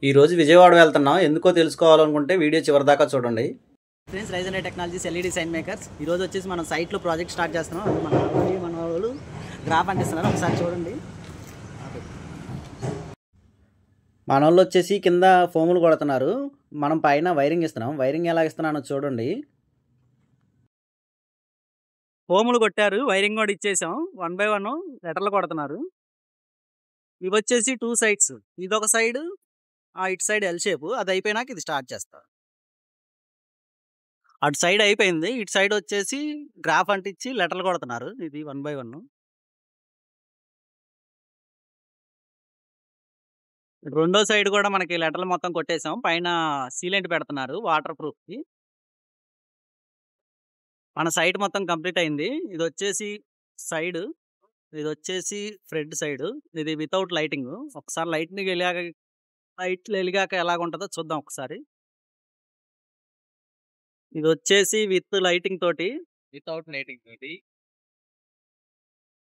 ఈరోజు విజయవాడ వెళ్తున్నాం. ఎందుకో తెలుసుకోవాలనుకుంటే వీడియో చివరిదాకా చూడండి. Friends, Raizen technologies LED sign makers. ఈరోజు వచ్చేసి మనం సైట్లో ప్రాజెక్ట్ స్టార్ట్ చేస్తున్నాం. మన వాళ్ళు గ్రాఫ్ అంటిస్తున్నారు, ఒకసారి చూడండి. మన వాళ్ళు వచ్చేసి కింద ఫోములు కొడుతున్నారు, మనం పైన వైరింగ్ ఇస్తున్నాం. వైరింగ్ ఎలా ఇస్తున్నానో చూడండి. ఫోములు కొట్టారు, వైరింగ్ కూడా ఇచ్చేసాం. 1 by 1 లెటర్లు కొడుతున్నారు. ఇవి వచ్చేసి 2 సైడ్స్, ఇదొక సైడ్, ఇటు సైడ్ ఎల్ షేప్. అది అయిపోయినాక ఇది స్టార్ట్ చేస్తారు. అటు సైడ్ అయిపోయింది, ఇటు సైడ్ వచ్చేసి గ్రాఫ్ అంటించి లెటర్లు కొడుతున్నారు. ఇది 1 by 1. రెండో సైడ్ కూడా మనకి లెటర్లు మొత్తం కొట్టేసాం. పైన సీలెంట్ పెడుతున్నారు వాటర్ ప్రూఫ్కి. మన సైట్ మొత్తం కంప్లీట్ అయింది. ఇది వచ్చేసి సైడ్, ఇది వచ్చేసి ఫ్రంట్ సైడ్. ఇది వితౌట్ లైటింగ్. ఒకసారి లైట్ని లైట్లు వెలిగాక ఎలాగ ఉంటుందో చూద్దాం ఒకసారి. ఇది వచ్చేసి విత్ లైటింగ్ తోటి, వితౌట్ లైటింగ్ తోటి